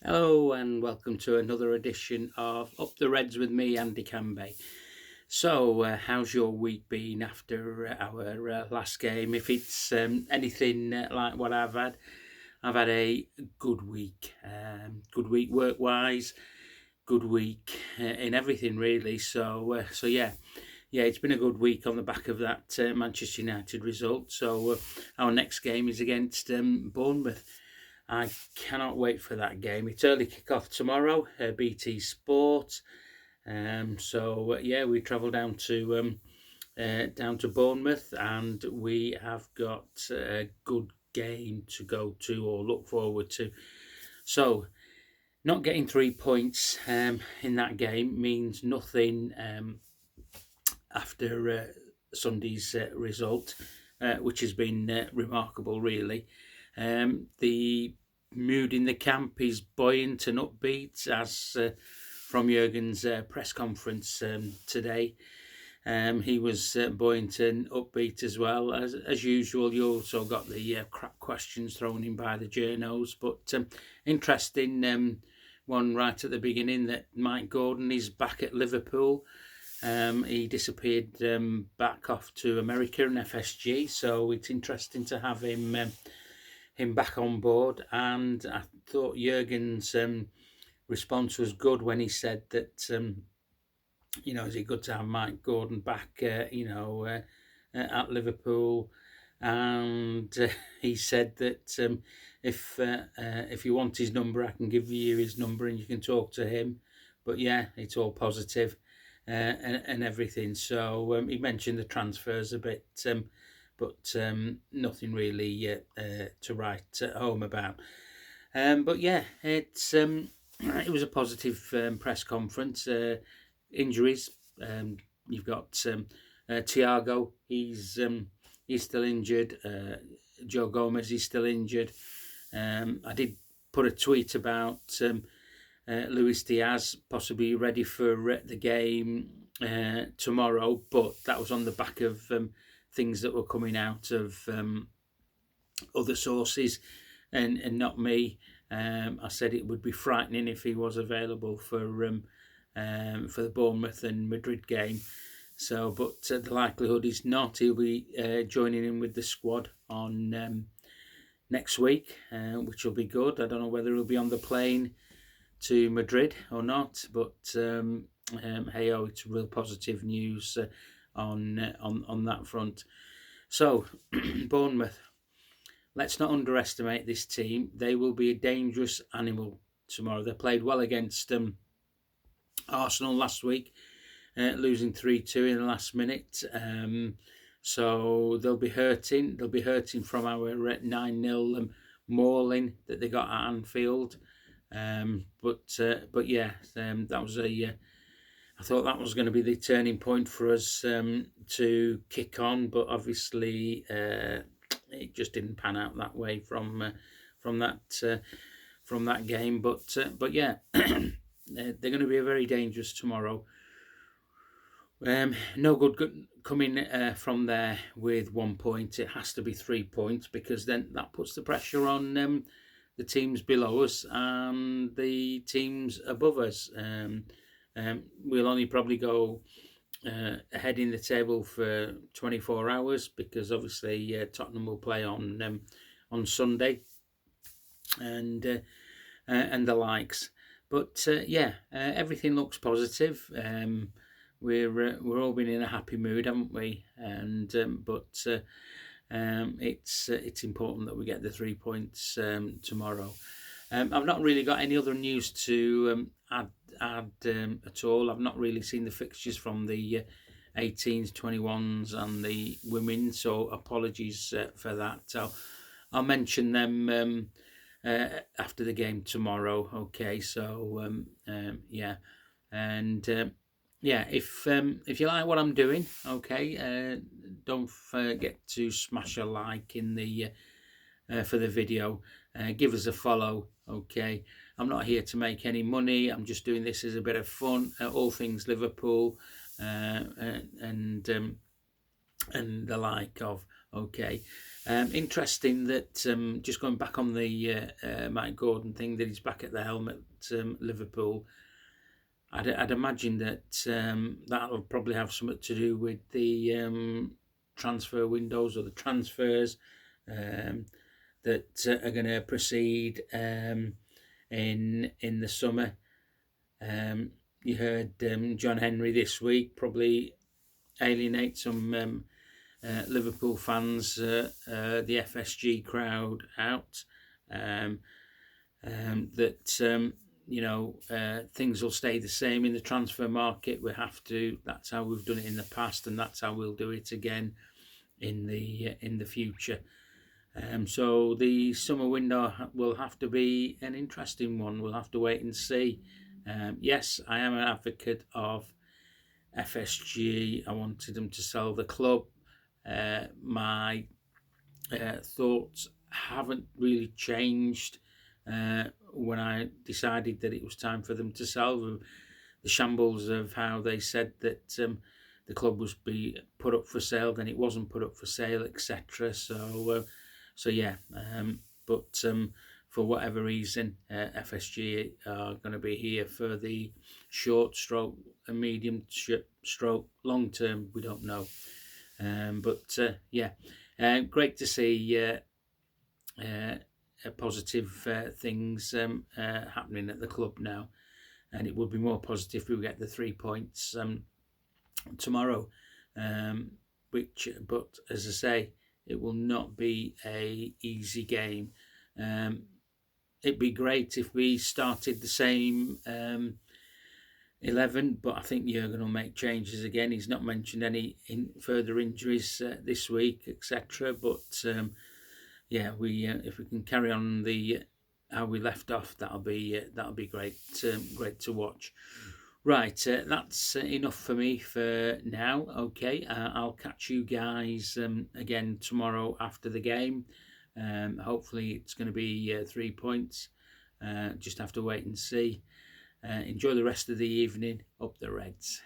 Hello and welcome to another edition of Up the Reds with me, Andy Canby. How's your week been after our last game? If it's anything like what I've had a good week. Good week work-wise, good week in everything really. Yeah, it's been a good week on the back of that Manchester United result. Our next game is against Bournemouth. I cannot wait for that game. It's early kick-off tomorrow, BT Sport. We travel down to Bournemouth, and we have got a good game to go to or look forward to. So, not getting 3 points in that game means nothing after Sunday's result, which has been remarkable, really. The mood in the camp is buoyant and upbeat, as from Jurgen's press conference today. He was buoyant and upbeat as well. As usual, you also got the crap questions thrown in by the journos, but interesting one right at the beginning that Mike Gordon is back at Liverpool. He disappeared back off to America and FSG, so it's interesting to have him back on board. And I thought Jurgen's response was good when he said that is it good to have Mike Gordon back at Liverpool, and he said that if you want his number, I can give you his number and you can talk to him. But yeah, it's all positive and everything. So he mentioned the transfers a bit, but nothing really to write home about. But yeah, it was a positive press conference. Injuries. You've got Thiago. He's still injured. Joe Gomez is still injured. I did put a tweet about Luis Diaz possibly ready for the game tomorrow, but that was on the back of things that were coming out of other sources and not me. I said it would be frightening if he was available for the Bournemouth and Madrid game. But the likelihood is not. He'll be joining in with the squad on next week, which will be good. I don't know whether he'll be on the plane to Madrid or not, but it's real positive news on that front. So, Bournemouth, let's not underestimate this team. They will be a dangerous animal tomorrow. They played well against Arsenal last week, losing 3-2 in the last minute. So they'll be hurting. They'll be hurting from our 9-0 mauling that they got at Anfield. But yeah, that was I thought that was going to be the turning point for us to kick on, but obviously it just didn't pan out that way from that game. But yeah, they're going to be very dangerous tomorrow. No good coming from there with 1 point. It has to be 3 points, because then that puts the pressure on the teams below us and the teams above us. We'll only probably go ahead in the table for 24 hours, because obviously Tottenham will play on Sunday and the likes. But everything looks positive. We're all been in a happy mood, haven't we? And it's important that we get the 3 points tomorrow. I've not really got any other news to add at all. I've not really seen the fixtures from the 18s, 21s and the women, so apologies for that. I'll mention them after the game tomorrow. Okay, so if you like what I'm doing, okay, don't forget to smash a like in the for the video. Give us a follow, okay. I'm not here to make any money. I'm just doing this as a bit of fun. All things Liverpool and the like of Okay. Interesting that just going back on the Mike Gordon thing, that he's back at the helm at Liverpool. I'd imagine that that'll probably have something to do with the transfer windows or the transfers um, that are going to proceed in the summer. You heard John Henry this week probably alienate some Liverpool fans, the FSG crowd out. That things will stay the same in the transfer market. We have to. That's how we've done it in the past, and that's how we'll do it again in the future. So the summer window will have to be an interesting one. We'll have to wait and see. Yes, I am an advocate of FSG. I wanted them to sell the club. My thoughts haven't really changed when I decided that it was time for them to sell. The shambles of how they said that the club was be put up for sale, then it wasn't put up for sale, etc. So yeah, but for whatever reason, FSG are going to be here for the short stroke, medium stroke, long term. We don't know, but yeah, great to see positive things happening at the club now, and it would be more positive if we get the 3 points tomorrow. But as I say, it will not be a easy game. It'd be great if we started the same 11, but I think Jurgen will make changes again. He's not mentioned any further injuries this week, etc. But yeah, if we can carry on how we left off, that'll be great. Great to watch. Right, that's enough for me for now. Okay, I'll catch you guys again tomorrow after the game. Hopefully it's going to be 3 points. Just have to wait and see. Enjoy the rest of the evening. Up the Reds.